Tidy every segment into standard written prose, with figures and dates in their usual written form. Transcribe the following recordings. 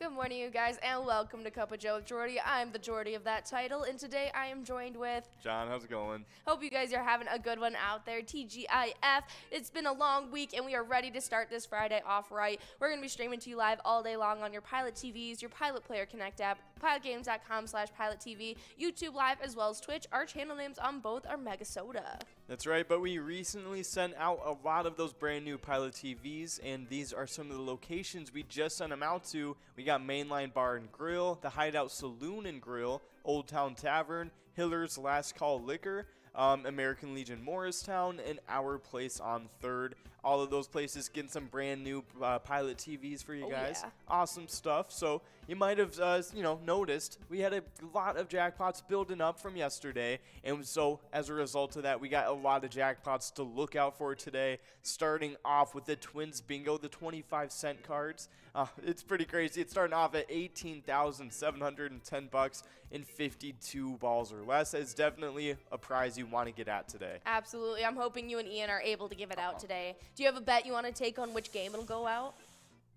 Good morning, you guys, and welcome to Cup of Joe with Jordy. I'm the Jordy of that title, and today I am joined with John. How's it going? Hope you guys are having a good one out there. TGIF. It's been a long week, and we are ready to start this Friday off right. We're going to be streaming to you live all day long on your Pilot TVs, your Pilot Player Connect app, pilotgames.com/PilotTV, YouTube Live, as well as Twitch. Our channel names on both are MegaSota. That's right, but we recently sent out a lot of those brand new Pilot TVs, and these are some of the locations we just sent them out to. We got Mainline Bar and Grill, the Hideout Saloon and Grill, Old Town Tavern, Hiller's Last Call Liquor, American Legion Morristown, and Our Place on 3rd. All of those places getting some brand new Pilot TVs for you guys. Yeah. Awesome stuff. So you might have, noticed we had a lot of jackpots building up from yesterday, and so as a result of that, we got a lot of jackpots to look out for today. Starting off with the TwinsBingo, the 25-cent cards. It's pretty crazy. It's starting off at $18,710 and 52 balls or less. It's definitely a prize you want to get at today. Absolutely. I'm hoping you and Ian are able to give it out today. Do you have a bet you want to take on which game it'll go out?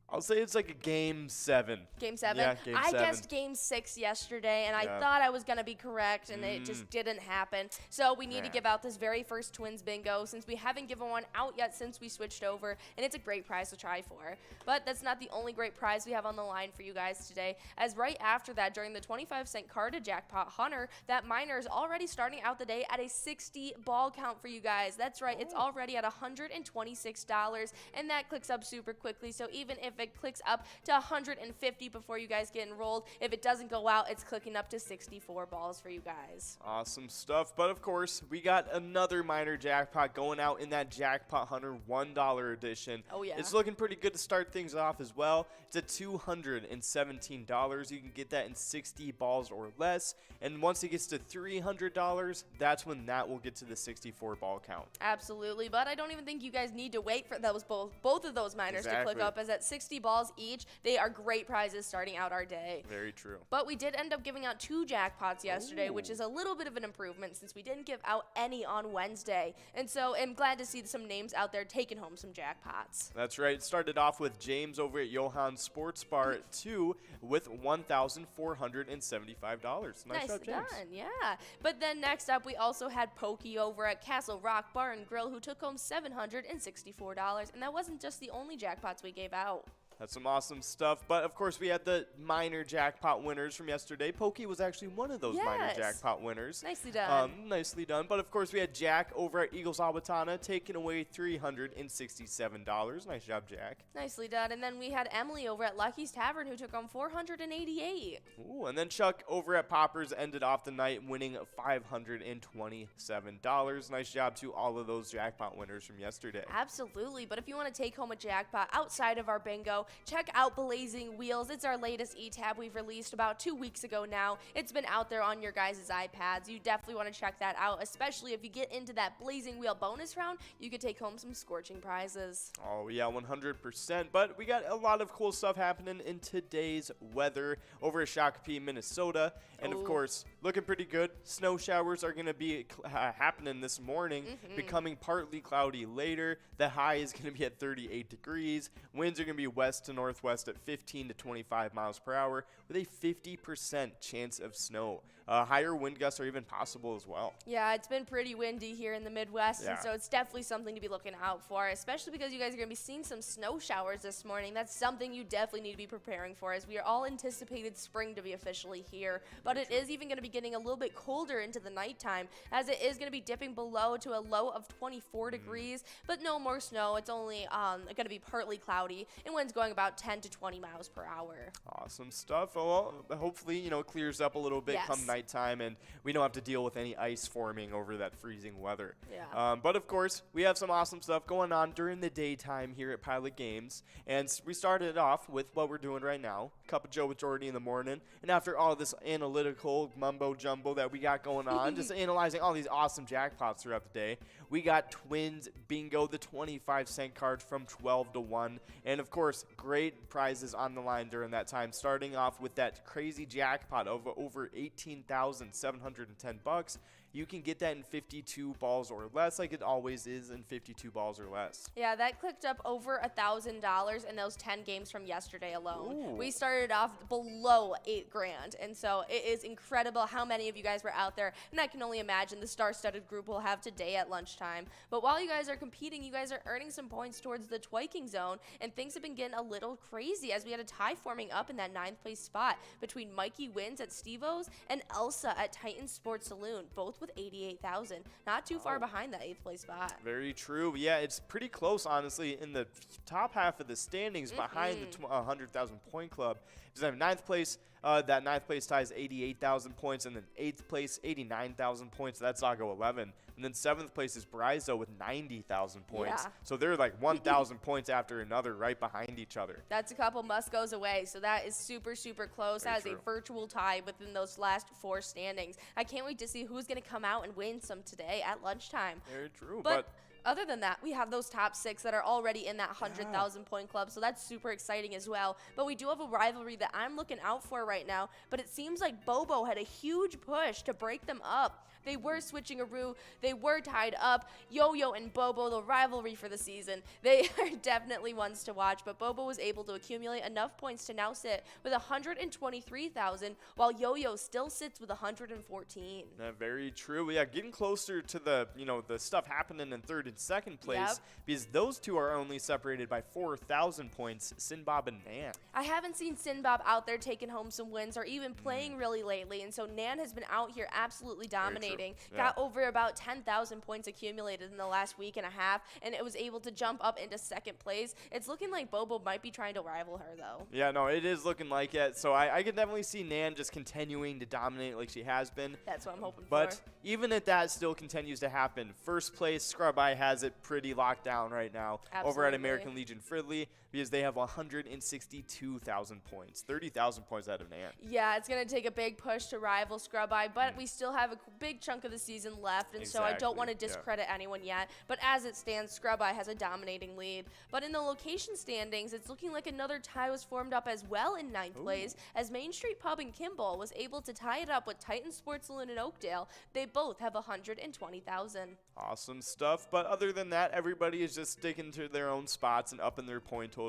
I'll say it's like a Game 7. Game 7? Yeah, Game 7. I guessed Game 6 yesterday, and I thought I was going to be correct, and it just didn't happen. So we need to give out this very first TwinsBingo, since we haven't given one out yet since we switched over, and it's a great prize to try for. But that's not the only great prize we have on the line for you guys today, as right after that, during the 25-cent card jackpot hunter, that miner is already starting out the day at a 60 ball count for you guys. That's right, it's already at $126, and that clicks up super quickly, so even if it clicks up to 150 before you guys get enrolled, if it doesn't go out, it's clicking up to 64 balls for you guys. Awesome stuff. But of course, we got another minor jackpot going out in that Jackpot Hunter $1 edition. Oh yeah. It's looking pretty good to start things off as well. It's at $217. You can get that in 60 balls or less. And once it gets to $300, that's when that will get to the 64 ball count. Absolutely, but I don't even think you guys need to wait for those both of those miners to click up, as at 60 balls each, they are great prizes starting out our day. Very true. But we did end up giving out 2 jackpots yesterday, which is a little bit of an improvement since we didn't give out any on Wednesday. And so I'm glad to see some names out there taking home some jackpots. That's right. It started off with James over at Johan Sports Bar at 2 with $1,475. Nice job, James. Done, yeah. But then next up, we also had Pokey over at Castle Rock Bar and Grill, who took home $764. And that wasn't just the only jackpots we gave out. That's some awesome stuff. But, of course, we had the minor jackpot winners from yesterday. Pokey was actually one of those minor jackpot winners. Nicely done. Nicely done. But, of course, we had Jack over at Eagles Awatana taking away $367. Nice job, Jack. Nicely done. And then we had Emily over at Lucky's Tavern, who took home $488. Ooh, and then Chuck over at Poppers ended off the night winning $527. Nice job to all of those jackpot winners from yesterday. Absolutely. But if you want to take home a jackpot outside of our bingo, check out Blazing Wheels. It's our latest e-tab we've released about 2 weeks ago now. It's been out there on your guys' iPads. You definitely want to check that out, especially if you get into that Blazing Wheel bonus round. You could take home some scorching prizes. Oh, yeah, 100%. But we got a lot of cool stuff happening in today's weather over at Shakopee, Minnesota. And, of course, looking pretty good. Snow showers are going to be happening this morning, becoming partly cloudy later. The high is going to be at 38 degrees. Winds are going to be west to northwest at 15 to 25 miles per hour with a 50% chance of snow. Higher wind gusts are even possible as well. Yeah, it's been pretty windy here in the Midwest, and so it's definitely something to be looking out for, especially because you guys are going to be seeing some snow showers this morning. That's something you definitely need to be preparing for, as we are all anticipated spring to be officially here. But it is even going to be getting a little bit colder into the nighttime, as it is going to be dipping below to a low of 24 degrees, but no more snow. It's only going to be partly cloudy, and winds going about 10 to 20 miles per hour. Awesome stuff. Well, hopefully, it clears up a little bit come nighttime, and we don't have to deal with any ice forming over that freezing weather. Yeah. But, of course, we have some awesome stuff going on during the daytime here at Pilot Games, and we started off with what we're doing right now, Cup of Joe with Jordy in the morning, and after all this analytical mumbo-jumbo that we got going on, just analyzing all these awesome jackpots throughout the day, we got TwinsBingo, the 25-cent card from 12 to 1, and, of course, great prizes on the line during that time, starting off with that crazy jackpot of over $18,710. you can get that in 52 balls or less, like it always is in 52 balls or less. Yeah, that clicked up over $1,000 in those 10 games from yesterday alone. Ooh. We started off below $8,000, and so it is incredible how many of you guys were out there, and I can only imagine the star-studded group we'll have today at lunchtime. But while you guys are competing, you guys are earning some points towards the twiking zone, and things have been getting a little crazy as we had a tie forming up in that 9th place spot between Mikey Wins at Steve-O's and Elsa at Titan Sports Saloon, both with 88,000. Not too far behind that 8th place spot. Very true. Yeah, it's pretty close, honestly, in the top half of the standings behind the 100,000 point club. Because I have 9th place. That 9th place tie is 88,000 points, and then 8th place, 89,000 points. That's Zago 11. And then 7th place is Bryzo with 90,000 points. Yeah. So they're like 1,000 points after another right behind each other. That's a couple must-goes away, so that is super, super close. Very That is true. a virtual tie within those last 4 standings. I can't wait to see who's going to come out and win some today at lunchtime. Very true. But other than that, we have those top 6 that are already in that 100,000 point club, so that's super exciting as well. But we do have a rivalry that I'm looking out for right now, but it seems like Bobo had a huge push to break them up. They were switching a roo. They were tied up. Yo-Yo and Bobo, the rivalry for the season. They are definitely ones to watch, but Bobo was able to accumulate enough points to now sit with 123,000, while Yo-Yo still sits with 114. Very true. Yeah, getting closer to the the stuff happening in 3rd and 2nd place, Yep. because those two are only separated by 4,000 points. Sinbob and Nan. I haven't seen Sinbob out there taking home some wins or even playing really lately, and so Nan has been out here absolutely dominating. Yeah. Got over about 10,000 points accumulated in the last week and a half, and it was able to jump up into 2nd place. It's looking like Bobo might be trying to rival her, though. Yeah, no, it is looking like it. So I can definitely see Nan just continuing to dominate like she has been. That's what I'm hoping But for. even if that still continues to happen, 1st place, Scrub Eye has it pretty locked down right now over at Absolutely. American Legion Fridley, because they have 162,000 points, 30,000 points out of Nan. Yeah, it's going to take a big push to rival Scrub Eye, but we still have a big chunk of the season left, and so I don't want to Exactly, yeah. discredit anyone yet. But as it stands, Scrub Eye has a dominating lead. But in the location standings, it's looking like another tie was formed up as well in 9th place, as Main Street Pub in Kimball was able to tie it up with Titan Sports Saloon in Oakdale. They both have 120,000. Awesome stuff. But other than that, everybody is just sticking to their own spots and upping their point totals.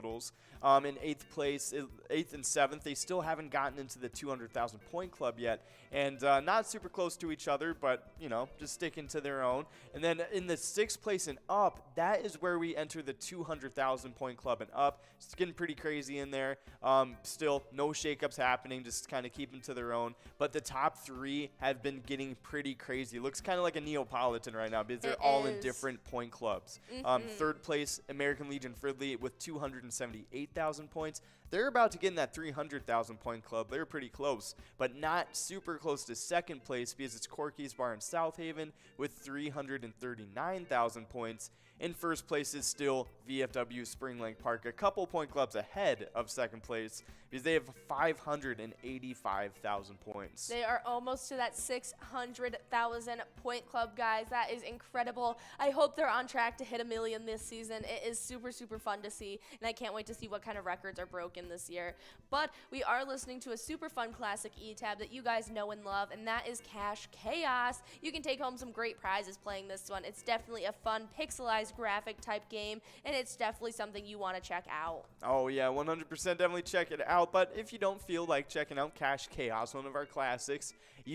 In 8th place, 8th and 7th, they still haven't gotten into the 200,000 point club yet, and not super close to each other, but just sticking to their own. And then in the 6th place and up, that is where we enter the 200,000 point club and up. It's getting pretty crazy in there. Still, no shakeups happening, just kind of keeping to their own. But the top 3 have been getting pretty crazy. It looks kind of like a Neapolitan right now, because they're all in different point clubs. 3rd place, American Legion Fridley with 278,000 points. They're about to get in that 300,000 point club. They're pretty close, but not super close to 2nd place, because it's Corky's Bar in South Haven with 339,000 points. In 1st place is still VFW Spring Lake Park, a couple point clubs ahead of 2nd place, because they have 585,000 points. They are almost to that 600,000 point club, guys. That is incredible. I hope they're on track to hit 1 million this season. It is super, super fun to see, and I can't wait to see what kind of records are broken this year. But we are listening to a super fun classic E-Tab that you guys know and love, and that is Cash Chaos. You can take home some great prizes playing this one. It's definitely a fun, pixelized graphic type game, and it's definitely something you want to check out. Oh yeah, 100% definitely check it out. But if you don't feel like checking out Cash Chaos, one of our classics,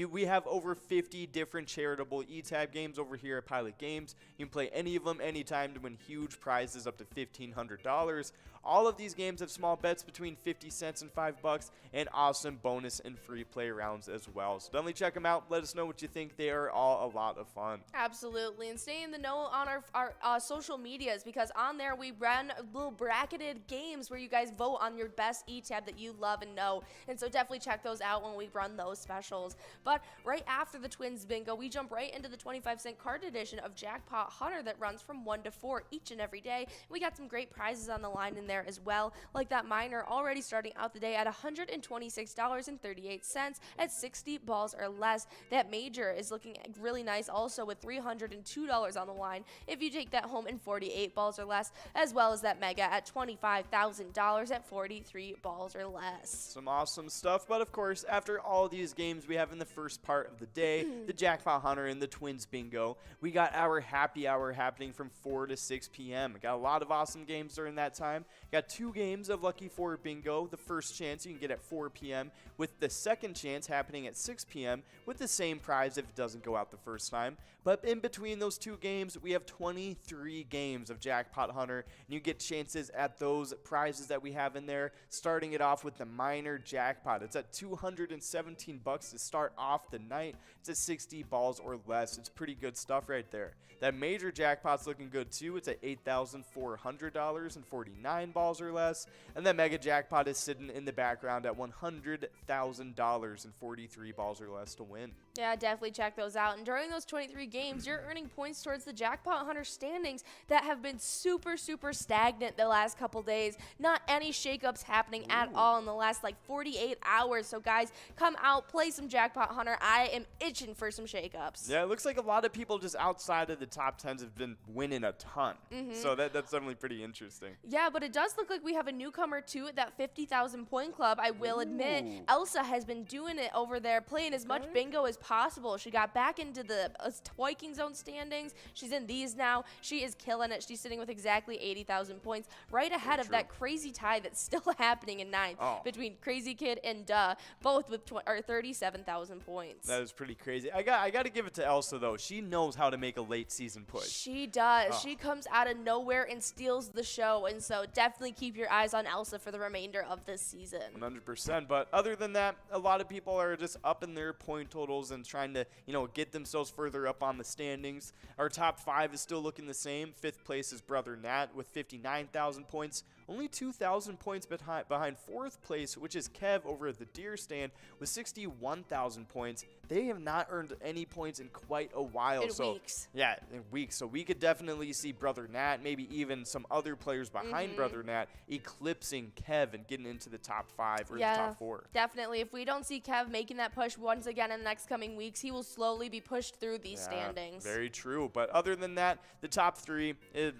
we have over 50 different charitable E-Tab games over here at Pilot Games. You can play any of them anytime to win huge prizes up to $1,500. All of these games have small bets between 50 cents and $5, and awesome bonus and free play rounds as well. So definitely check them out. Let us know what you think. They are all a lot of fun. Absolutely, and stay in the know on our social medias, because on there we run little bracketed games where you guys vote on your best E-Tab that you love and know, and so definitely check those out when we run those specials. But right after the Twins Bingo, we jump right into the 25-cent card edition of Jackpot Hunter that runs from 1 to 4 each and every day. We got some great prizes on the line in there. there as well, like that minor already starting out the day at $126.38 at 60 balls or less. That major is looking really nice also with $302 on the line if you take that home in 48 balls or less, as well as that mega at $25,000 at 43 balls or less. Some awesome stuff, but of course, after all these games we have in the first part of the day, the Jackpot Hunter and the Twins Bingo, we got our happy hour happening from 4 to 6 p.m. Got a lot of awesome games during that time. Got 2 games of Lucky 4 Bingo. The first chance you can get at 4 p.m. with the second chance happening at 6 p.m. with the same prize if it doesn't go out the first time. But in between those 2 games, we have 23 games of Jackpot Hunter, and you get chances at those prizes that we have in there, starting it off with the minor jackpot. It's at $217 to start off the night. It's at 60 balls or less. It's pretty good stuff right there. That major jackpot's looking good too. It's at $8,400 and 49 balls or less. And that mega jackpot is sitting in the background at $100,000 and 43 balls or less to win. Yeah, definitely check those out. And during those 23 games, you're earning points towards the Jackpot Hunter standings that have been super stagnant the last couple days. Not any shakeups happening at all in the last 48 hours. So guys, come out, play some Jackpot Hunter. I am itching for some shakeups. Yeah, it looks like a lot of people just outside of the top 10s have been winning a ton. So that's definitely pretty interesting. Yeah, but it does look like we have a newcomer too at that 50,000 point club. I will admit, Elsa has been doing it over there, playing as much bingo as possible. She got back into the Twiking Zone standings. She's in these now. She is killing it. She's sitting with exactly 80,000 points, right ahead of that crazy tie that's still happening in 9th between Crazy Kid and Duh, both with 37,000 points. That is pretty crazy. I got to give it to Elsa though. She knows how to make a late season push. She does. She comes out of nowhere and steals the show, and so definitely keep your eyes on Elsa for the remainder of this season. 100%. But other than that, a lot of people are just upping their point totals and trying to, get themselves further up on the standings. Our top 5 is still looking the same. 5th place is Brother Nat with 59,000 points. Only 2,000 points behind 4th place, which is Kev over at the Deer Stand with 61,000 points. They have not earned any points in quite a while. In weeks. Yeah, in weeks. So we could definitely see Brother Nat, maybe even some other players behind Brother Nat, eclipsing Kev and getting into the top 5 or the top 4. Definitely. If we don't see Kev making that push once again in the next coming weeks, he will slowly be pushed through these standings. Very true. But other than that, the top 3, you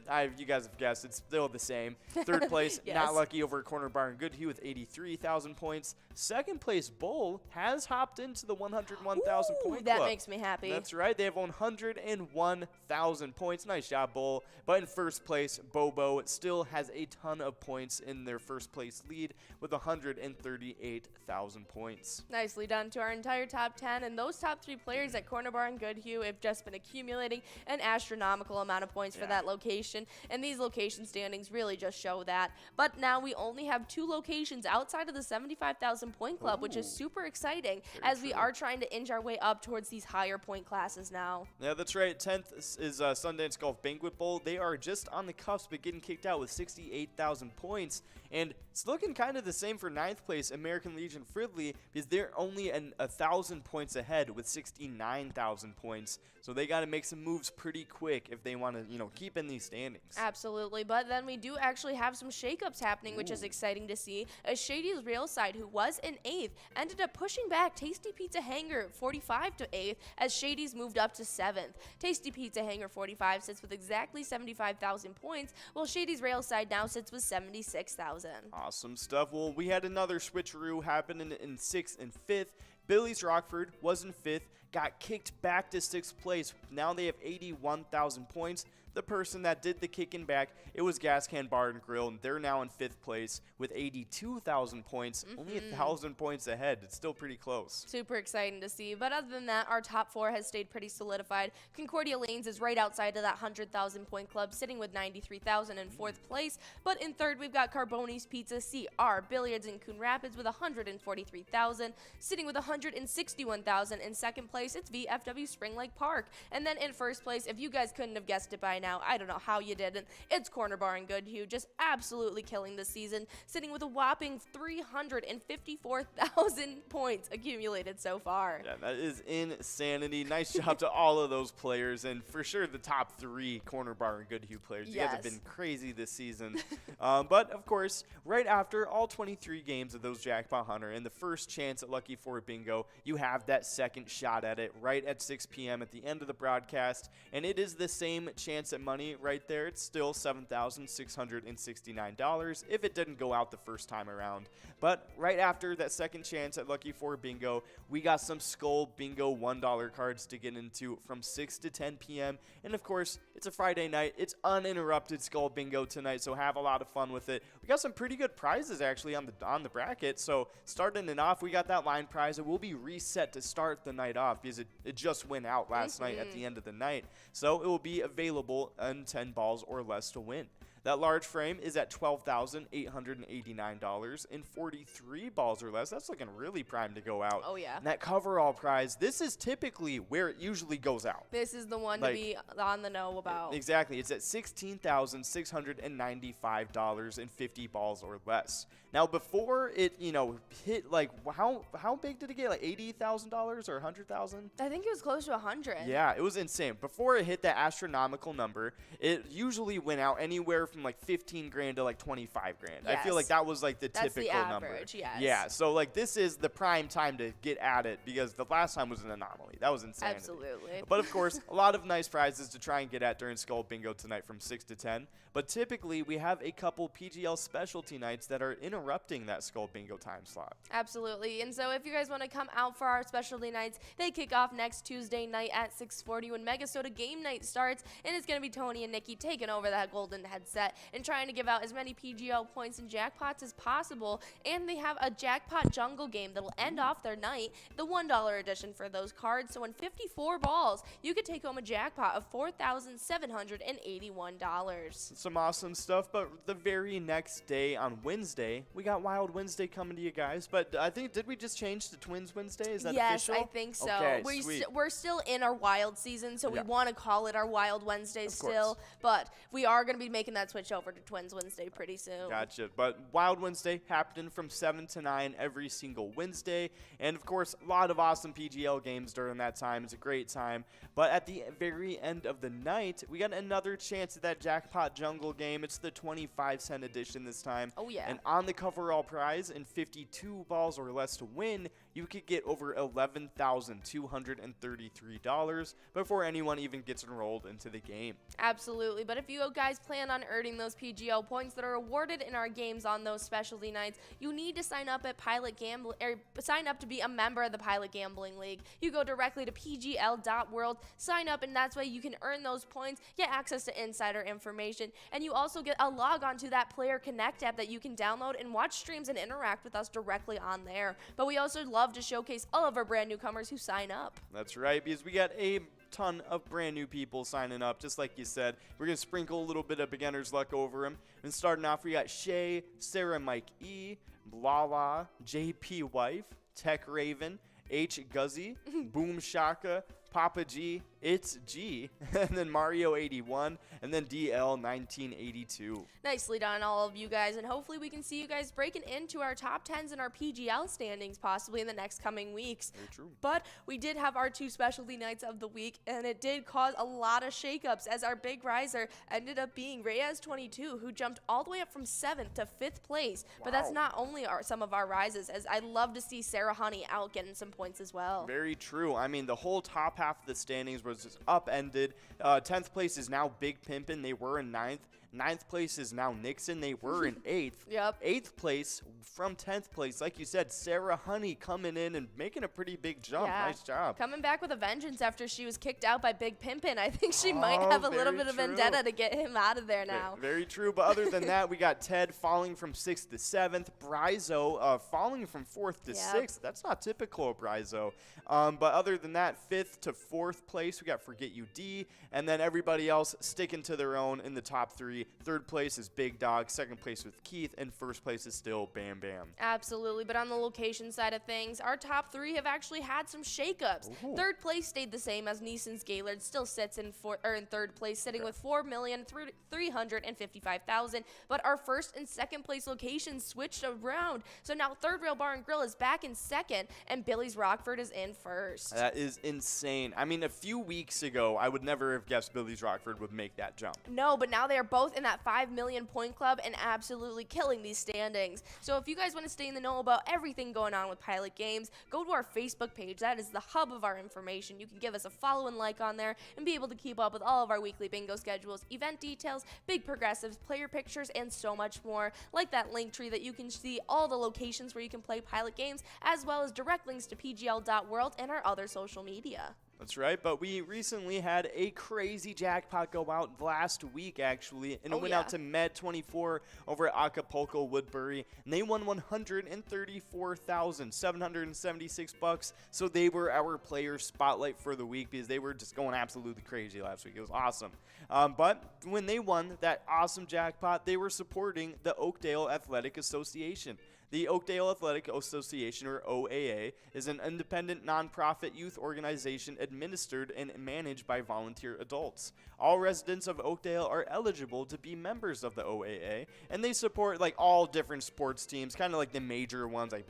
guys have guessed, it's still the same. 3rd place, Not Lucky over at Corner Bar and Good Hue with 83,000 points. 2nd place, Bull has hopped into the 101,000 point club. That makes me happy. That's right. They have 101,000 points. Nice job, Bull. But in 1st place, Bobo still has a ton of points in their 1st place lead with 138,000 points. Nicely done to our entire top 10. And those top 3 players at Corner Bar and Good Hue have just been accumulating an astronomical amount of points for that location. And these location standings really just show that. But now we only have 2 locations outside of the 75,000 point club, which is super exciting as we are trying to inch our way up towards these higher point classes now. Yeah, that's right. 10th is Sundance Golf Banquet Bowl. They are just on the cusp of getting kicked out with 68,000 points. And it's looking kind of the same for 9th place, American Legion Fridley, because they're only 1,000 points ahead with 69,000 points. So they got to make some moves pretty quick if they want to, keep in these standings. Absolutely. But then we do actually have some shakeups happening, which is exciting to see. As Shady's Real Side, who was in 8th, ended up pushing back Tasty Pizza Hanger 45 to 8th as Shady's moved up to 7th. Tasty Pizza Hanger 45 sits with exactly 75,000 points, while Shady's Rail Side now sits with 76,000. Awesome stuff. Well, we had another switcheroo happen in 6th and 5th. Billy's Rockford was in 5th, got kicked back to 6th place. Now they have 81,000 points. The person that did the kicking back, it was Gas Can Bar and Grill, and they're now in 5th place with 82,000 points, only 1,000 points ahead. It's still pretty close. Super exciting to see. But other than that, our top 4 has stayed pretty solidified. Concordia Lanes is right outside of that 100,000 point club, sitting with 93,000 in 4th place. But in 3rd, we've got Carboni's Pizza CR Billiards in Coon Rapids with 143,000, sitting with 161,000 in 2nd place. It's VFW Spring Lake Park. And then in 1st place, if you guys couldn't have guessed it by now. I don't know how you didn't. It's Corner Bar and Goodhue, just absolutely killing this season, sitting with a whopping 354,000 points accumulated so far. Yeah, that is insanity. Nice job to all of those players, and for sure the top 3 Corner Bar and Goodhue players. You guys have been crazy this season. But, of course, right after all 23 games of those Jackpot Hunter and the first chance at Lucky 4 Bingo, you have that second shot at it right at 6 p.m. at the end of the broadcast, and it is the same chance at money right there. It's still $7,669 if it didn't go out the first time around. But right after that second chance at Lucky 4 Bingo, we got some Skull Bingo $1 cards to get into from 6 to 10 p.m. And of course, it's a Friday night. It's uninterrupted Skull Bingo tonight, so have a lot of fun with it. We got some pretty good prizes actually on the bracket. So starting it off, we got that line prize. It will be reset to start the night off because it just went out last night at the end of the night. So it will be available on 10 balls or less to win. That large frame is at $12,889 and 43 balls or less. That's looking really prime to go out. Oh, yeah. And that coverall prize, this is typically where it usually goes out. This is the one to be on the know about. Exactly. It's at $16,695 and 50 balls or less. Now, before it, hit, how big did it get? Like $80,000 or $100,000? I think it was close to 100. Yeah, it was insane. Before it hit that astronomical number, it usually went out anywhere from like 15 grand to like 25 grand. Yes. I feel like that was like the typical That's the number. average, yes. Yeah, so like this is the prime time to get at it because the last time was an anomaly. That was insanity. Absolutely. But of course, a lot of nice prizes to try and get at during Skull Bingo tonight from 6 to 10. But typically, we have a couple PGL specialty nights that are interrupting that Skull Bingo time slot. Absolutely. And so if you guys want to come out for our specialty nights, they kick off next Tuesday night at 6:40 when MegaSota game night starts. And it's going to be Tony and Nikki taking over that golden headset and trying to give out as many PGL points and jackpots as possible. And they have a jackpot jungle game that'll end off their night, the $1 edition for those cards. So in 54 balls, you could take home a jackpot of $4,781. Some awesome stuff, but the very next day on Wednesday, we got Wild Wednesday coming to you guys. But I think, did we just change to TwinsWinsDay? Is that official? Yes, I think so. Okay, sweet. We're still in our Wild season, so we want to call it our Wild Wednesday still. Course. But we are going to be making that switch over to TwinsWinsDay pretty soon. Gotcha. But Wild Wednesday happening from 7 to 9 every single Wednesday. And, of course, a lot of awesome PGL games during that time. It's a great time. But at the very end of the night, we got another chance at that Jackpot Jungle game. It's the 25-cent edition this time. Oh, yeah. And on the coverall prize and 52 balls or less to win, you could get over $11,233 before anyone even gets enrolled into the game. Absolutely. But if you guys plan on earning those PGL points that are awarded in our games on those specialty nights, you need to sign up at sign up to be a member of the Pilot Gambling League. You go directly to pgl.world, sign up, and that's why you can earn those points, get access to insider information, and you also get a log on to that Player Connect app that you can download and watch streams and interact with us directly on there. But we also love to showcase all of our brand newcomers who sign up. That's right, because we got a ton of brand new people signing up, just like you said. We're going to sprinkle a little bit of beginner's luck over them. And starting off, we got Shay, Sarah Mike E, Lala, JP Wife, Tech Raven, H Guzzy, Boom Shaka, Papa G, It's G, and then Mario 81, and then DL 1982. Nicely done, all of you guys, and hopefully we can see you guys breaking into our top 10s in our PGL standings possibly in the next coming weeks. Very true. But we did have our 2 specialty nights of the week, and it did cause a lot of shakeups as our big riser ended up being Reyes22, who jumped all the way up from 7th to 5th place. Wow. But that's not only some of our rises, as I love to see Sarah Honey out getting some points as well. Very true. I mean, the whole top half of the standings was just upended. 10th place is now Big Pimpin'. They were in 9th. 9th place is now Nixon. They were in 8th. Yep. 8th place from 10th place. Like you said, Sarah Honey coming in and making a pretty big jump. Yeah. Nice job. Coming back with a vengeance after she was kicked out by Big Pimpin'. I think she might have a little bit of vendetta to get him out of there now. Very true. But other than that, we got Ted falling from 6th to 7th. Bryzo falling from 4th to 6th. That's not typical of Bryzo. But other than that, 5th to 4th place, we got Forget You D. And then everybody else sticking to their own in the top 3 victory. Third place is Big Dog, second place with Keith, and first place is still Bam Bam. Absolutely, but on the location side of things, our top three have actually had some shakeups. Ooh. Third place stayed the same as Neeson's Gaylord still sits in third place, sitting with 4,355,000. But our first and second place locations switched around, so now Third Rail Bar and Grill is back in second, and Billy's Rockford is in first. That is insane. I mean, a few weeks ago, I would never have guessed Billy's Rockford would make that jump. No, but now they are both in that 5 million point club and absolutely killing these standings. So if you guys want to stay in the know about everything going on with Pilot Games, go to our Facebook page. That is the hub of our information. You can give us a follow and like on there and be able to keep up with all of our weekly bingo schedules, event details, big progressives, player pictures, and so much more. Like that link tree that you can see all the locations where you can play Pilot Games, as well as direct links to pgl.world and our other social media. That's right, but we recently had a crazy jackpot go out last week, actually, and it went out to Med24 over at Acapulco Woodbury, and they won $134,776. So they were our player spotlight for the week because they were just going absolutely crazy last week. It was awesome. But when they won that awesome jackpot, they were supporting the Oakdale Athletic Association. The Oakdale Athletic Association, or OAA, is an independent nonprofit youth organization administered and managed by volunteer adults. All residents of Oakdale are eligible to be members of the OAA, and they support like all different sports teams, kind of like the major ones like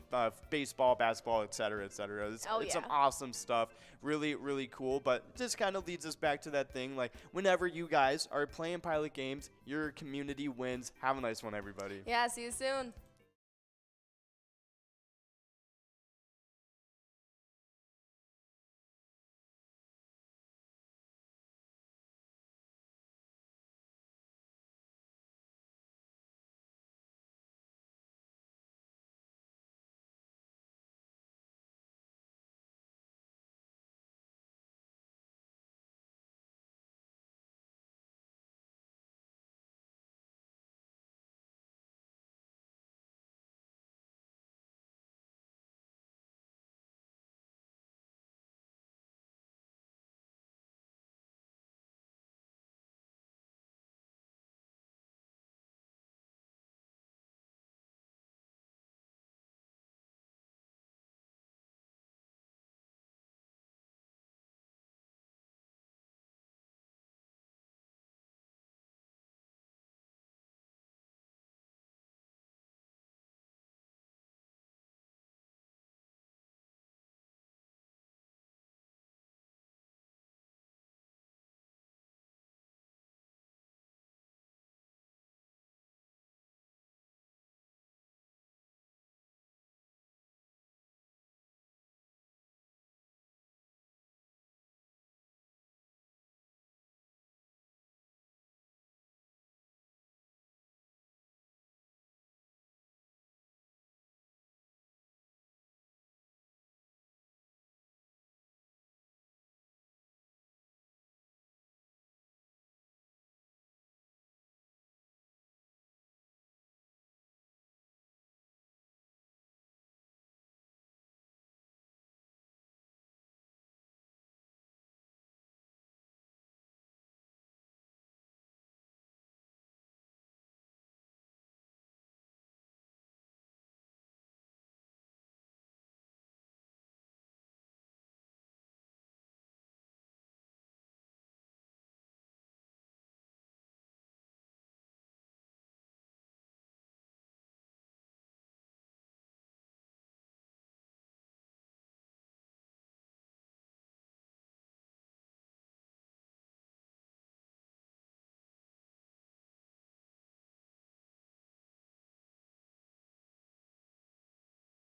baseball, basketball, etc., etc. It's some awesome stuff. Really, really cool, but this kind of leads us back to that thing, like whenever you guys are playing Pilot Games, your community wins. Have a nice one, everybody. Yeah, see you soon.